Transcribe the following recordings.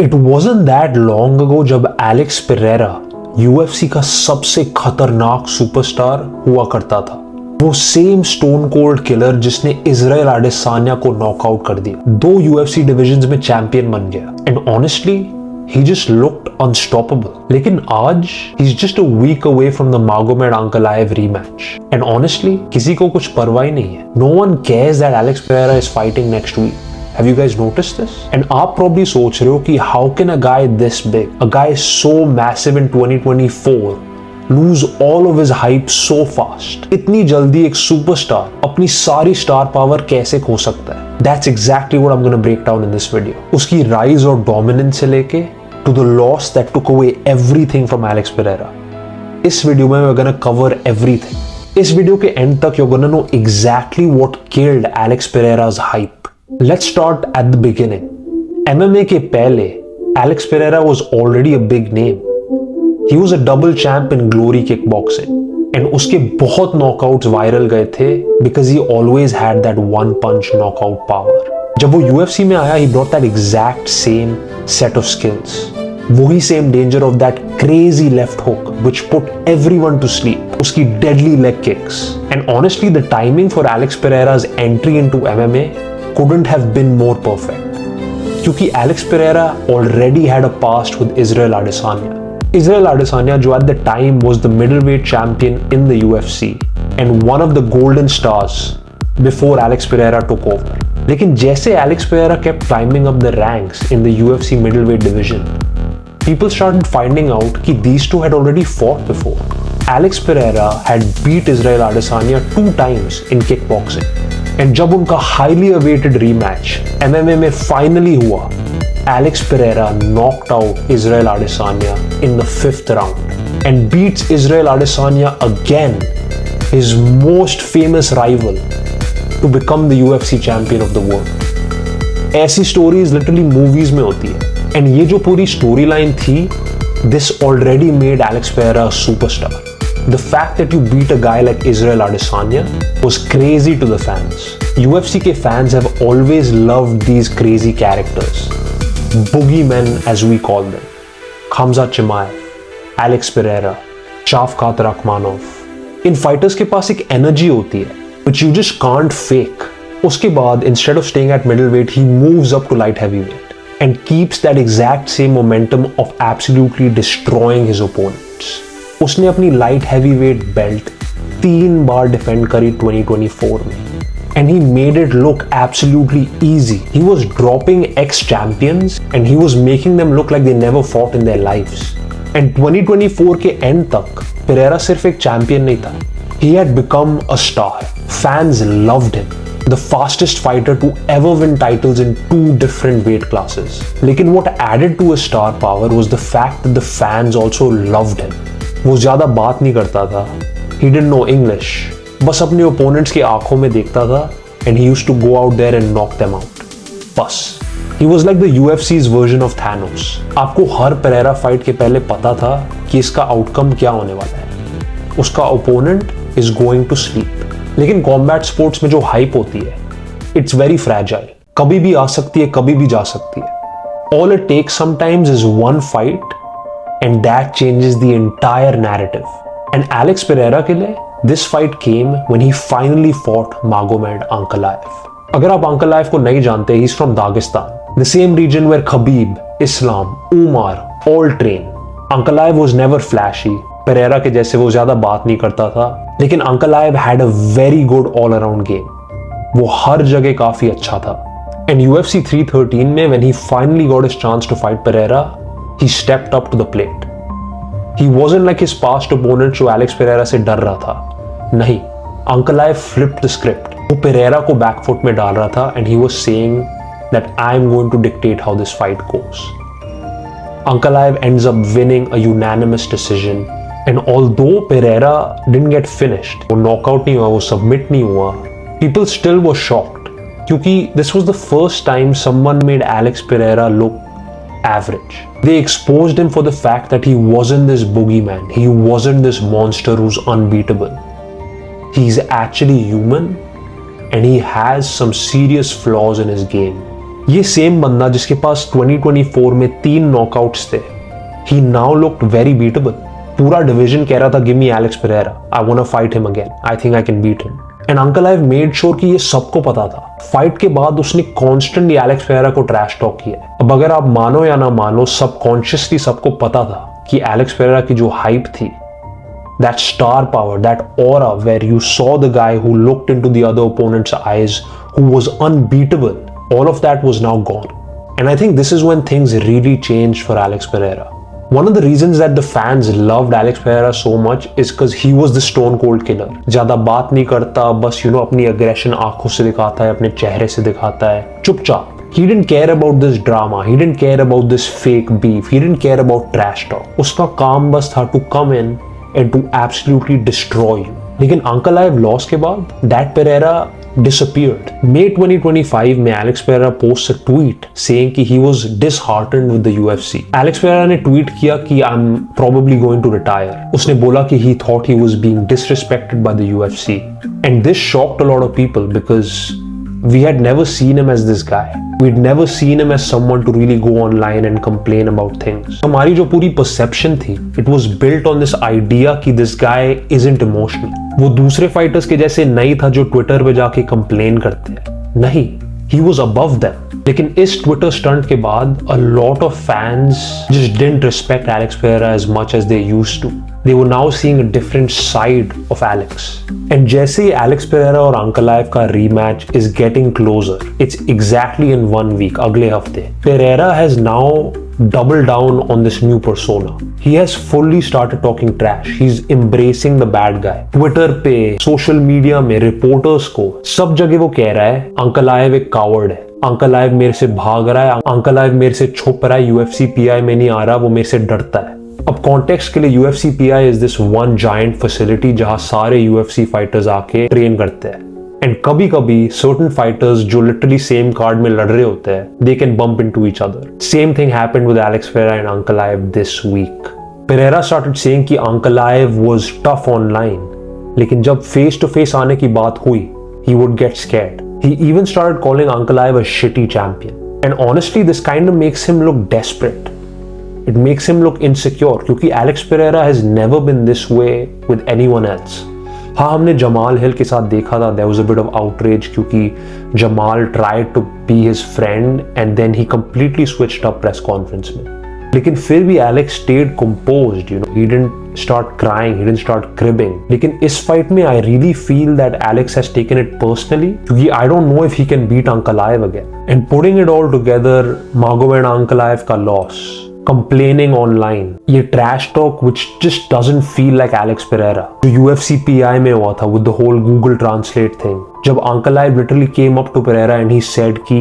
It wasn't that long ago जब Alex Pereira UFC का सबसे खतरनाक सुपरस्टार हुआ करता था। वो सेम स्टोन कोल्ड किलर जिसने इजराइल आडेसान्या को नॉकआउट कर दिया, 2 UFC डिविजन्स में चैंपियन बन गया, and honestly he just looked unstoppable. लेकिन आज he's just a week away from the Magomed Ankalaev rematch. And honestly, किसी को कुछ परवाह ही नहीं है. No one cares that Alex Pereira is fighting next week. Have you guys noticed this? And आप probably सोच रहे हो कि how can a guy this big, a guy so massive in 2024, lose all of his hype so fast? इतनी जल्दी एक superstar अपनी सारी स्टार पावर कैसे खो सकता है? That's exactly what I'm gonna break down in this video. उसकी राइज और डोमिनेंस से लेके to the loss that took away everything from Alex Pereira. इस वीडियो में we're gonna cover everything. इस वीडियो के एंड तक you're gonna know exactly what killed Alex Pereira's hype. Let's start at the beginning. MMA के पहले Alex Pereira was already a big name. He was a double champ in Glory Kickboxing. And उसके बहुत knockouts viral गए थे because he always had that one punch knockout power. जब वो UFC में आया, he brought that exact same set of skills. वही same danger of that crazy left hook which put everyone to sleep. उसकी deadly leg kicks. And honestly, the timing for Alex Pereira's entry into MMA couldn't have been more perfect. क्योंकि Alex Pereira already had a past with Israel Adesanya. Israel Adesanya, जो at the time was the middleweight champion in the UFC and one of the golden stars before Alex Pereira took over. लेकिन जैसे Alex Pereira kept climbing up the ranks in the UFC middleweight division, people started finding out कि these two had already fought before. Alex Pereira had beat Israel Adesanya 2 times in kickboxing. And जब उनका highly awaited rematch MMA में finally हुआ, Alex Pereira knocked out Israel Adesanya in the 5th round and beats Israel Adesanya again, his most famous rival, to become the UFC champion of the world. ऐसी stories literally movies में होती है. And ये जो पूरी storyline थी, this already made Alex Pereira a superstar. The fact that you beat a guy like Israel Adesanya was crazy to the fans. UFC के fans have always loved these crazy characters. Boogeymen as we call them. Khamzat Chimaev, Alex Pereira, Shavkat Rakhmonov. In fighters के पास एक energy होती है which you just can't fake. उसके बाद instead of staying at middleweight, he moves up to light heavyweight and keeps that exact same momentum of absolutely destroying his opponents. उसने अपनी light heavyweight belt 3 बार defend करी 2024 में. And he made it look absolutely easy. He was dropping ex-champions and he was making them look like they never fought in their lives. And 2024 के end तक Pereira सिर्फ एक champion नहीं था. He had become a star. Fans loved him. The fastest fighter to ever win titles in 2 different weight classes. लेकिन what added to his star power was the fact that the fans also loved him. वो ज़्यादा बात नहीं करता था. He didn't know English. बस अपने opponents की आंखों में देखता था and he used to go out there and knock them out. बस. He was like the UFC's version of Thanos. आपको हर Pereira fight के पहले पता था कि इसका outcome क्या होने वाला है. उसका opponent is going to sleep. लेकिन कॉम्बैट स्पोर्ट्स में जो हाइप होती है, इट्स वेरी फ्रैजाइल. कभी भी आ सकती है, कभी भी जा सकती है. All it takes sometimes is one fight and that changes the entire narrative. And Alex Pereira के लिए this fight came when he finally fought Magomed Ankalaev. अगर आप आंकलाएव को नहीं जानते, he is from Dagestan, the same region where Khabib, Islam, Umar all train. Ankalaev was never flashy. Pereira के जैसे वो ज्यादा बात नहीं करता था, लेकिन Ankalaev had a very good all around game. वो हर जगह काफी अच्छा था. एंड UFC 313 में when he finally got his chance to fight Pereira, he stepped up to the plate. He wasn't like his past opponent जो Alex Pereira से डर रहा था. नहीं, आंकलाएव फ्लिप्ड द स्क्रिप्ट. वो पेरेरा को बैकफुट में डाल रहा था and he was saying that I am going to dictate how this fight goes. Ankalaev ends up winning a unanimous decision. And although Pereira didn't get finished, वो knockout नहीं हुआ, वो submit नहीं हुआ, people still were shocked क्योंकि this was the first time someone made Alex Pereira look average. They exposed him for the fact that he wasn't this boogeyman, he wasn't this monster who's unbeatable. He's actually human and he has some serious flaws in his game. ये same बंदा जिसके पास 2024 में 3 knockouts थे, he now looked very beatable. पूरा division कह रहा था give me Alex Pereira, I want to fight him again, I think I can beat him. And Ankalaev made sure कि ये सबको पता था। फाइट के बाद उसने कॉन्स्टेंटली एलेक्स पेरेरा को ट्रैश टॉक किया। अब अगर आप मानो या ना मानो, सबकॉन्शियसली सबको पता था कि एलेक्स पेरेरा की जो हाइप थी, that star power, that aura where you saw the guy who looked into the other opponent's eyes, who was unbeatable, all of that was now gone. And I think this is when things really changed for Alex Pereira. One of the reasons that the fans loved Alex Pereira so much is because he was the stone cold killer. ज़्यादा बात नहीं करता, बस अपनी aggression आंखों से दिखाता है, अपने चेहरे से दिखाता है, चुपचाप। He didn't care about this drama. He didn't care about this fake beef. He didn't care about trash talk. उसका काम बस था to come in and to absolutely destroy you. लेकिन अंकल आइव लॉस के बाद that Pereira disappeared. May 2025 में Alex Pereira posts a tweet saying कि he was disheartened with the UFC. Alex Pereira ने tweet किया कि I'm probably going to retire. उसने बोला कि he thought he was being disrespected by the UFC. And this shocked a lot of people because we had never seen him as this guy. We'd never seen him as someone to really go online and complain about things. हमारी जो पूरी perception थी, it was built on this idea कि this guy isn't emotional. वो दूसरे fighters के जैसे नहीं था जो Twitter पे जाके complain करते हैं। नहीं, he was above them. लेकिन इस Twitter stunt के बाद a lot of fans just didn't respect Alex Pereira as much as they used to. They were now seeing a different side of Alex. And जैसे ही Alex Pereira और Uncle Ive का rematch is getting closer, it's exactly in 1 week, अगले हफ्ते, Pereira has now doubled down on this new persona. He has fully started talking trash. He's embracing the bad guy. Twitter पे, social media में, reporters को, सब जगह वो कह रहा है Uncle Ive एक coward है, अंकल आइव मेरे से भाग रहा है, अंकल आइव मेरे से छुप रहा है, UFC PI में नहीं आ रहा, वो मेरे से डरता है। अब कॉन्टेक्स्ट के लिए UFC PI is this one giant facility जहां सारे UFC फाइटर्स आके ट्रेन करते हैं। एंड कभी कभी सर्टेन फाइटर्स जो लिटरली सेम कार्ड में लड़ रहे होते हैं, they can bump into each other. Same thing happened with Alex Pereira and Ankalaev this week. Pereira started saying कि Ankalaev was tough online, लेकिन जब फेस टू फेस आने की बात हुई, he would get scared. He even started calling Uncle Ive a shitty champion. And honestly, this kind of makes him look desperate. It makes him look insecure क्योंकि Alex Pereira has never been this way with anyone else. हाँ, हमने जमाल हिल के साथ देखा था, there was a bit of outrage क्योंकि Jamal tried to be his friend and then he completely switched up press conference में. लेकिन फिर भी Alex stayed composed, he didn't start crying, he didn't start cribbing. लेकिन इस fight में I really feel that Alex has taken it personally क्योंकि I don't know if he can beat Uncle Ive again. And putting it all together, Magomed Uncle Ive का loss, complaining online, ये trash talk which just doesn't feel like Alex Pereira. जो UFC PI में हुआ था with the whole Google Translate thing, जब Uncle Ive literally came up to Pereira and he said कि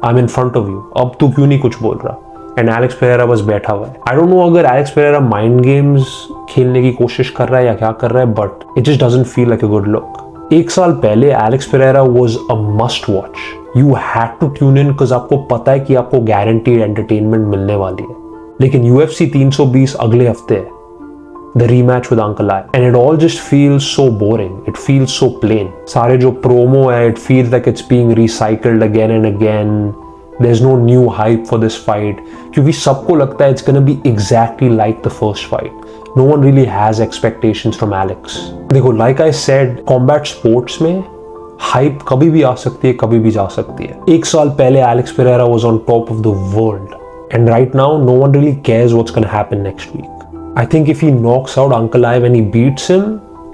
I'm in front of you, अब तू क्यों नहीं कुछ बोल रहा? And Alex Pereira बस बैठा हुआ है। I don't know अगर Alex Pereira mind games खेलने की कोशिश कर रहा है या क्या कर रहा है, but it just doesn't feel like a good look. 1 साल पहले Alex Pereira was a must watch. You had to tune in because आपको पता है कि आपको guaranteed entertainment मिलने वाली है। लेकिन UFC 320 अगले हफ्ते है, the rematch with Uncle Ive, and it all just feels so boring. It feels so plain. सारे जो promo है, it feels like it's being recycled again and again. There's no new hype for this fight क्योंकि सबको लगता है it's gonna be exactly like the first fight. No one really has expectations from Alex. देखो, like I said, combat sports में hype कभी भी आ सकती है, कभी भी जा सकती है। 1 साल पहले Alex Pereira was on top of the world. And right now, no one really cares what's going to happen next week. I think if he knocks out Uncle Ive and he beats him,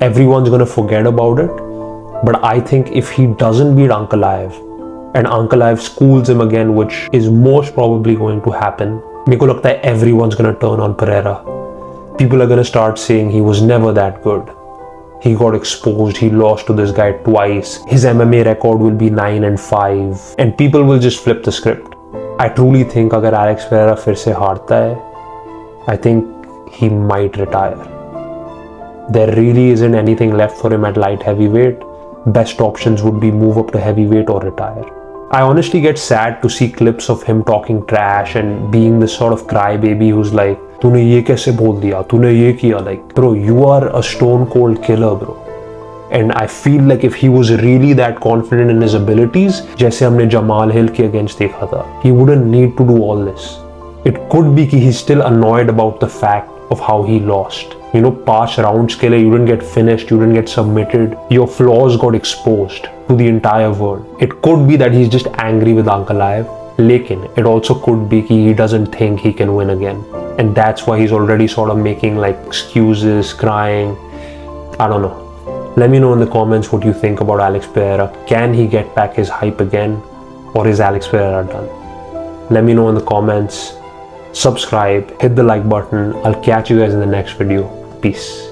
everyone's going to forget about it. But I think if he doesn't beat Uncle Ive and Uncle Ive schools him again, which is most probably going to happen, मेरे को लगता है everyone's going to turn on Pereira. People are going to start saying he was never that good. He got exposed. He lost to this guy twice. His MMA record will be 9-5. And people will just flip the script. I truly think अगर Alex Pereira फिर से हारता है, I think he might retire. There really isn't anything left for him at light heavyweight. Best options would be move up to heavyweight or retire. I honestly get sad to see clips of him talking trash and being this sort of crybaby who's like, तूने ये कैसे बोल दिया, तूने ये किया, like, bro, you are a stone cold killer, bro. And I feel like if he was really that confident in his abilities, जैसे हमने जमाल हिल के against देखा था, he wouldn't need to do all this. It could be कि he's still annoyed about the fact of how he lost. You know, 5 rounds के लिए you didn't get finished, you didn't get submitted, your flaws got exposed to the entire world. It could be that he's just angry with Ankalaev. लेकिन it also could be कि he doesn't think he can win again. And that's why he's already sort of making like excuses, crying. I don't know. Let me know in the comments what you think about Alex Pereira. Can he get back his hype again, or is Alex Pereira done? Let me know in the comments. Subscribe, hit the like button. I'll catch you guys in the next video. Peace.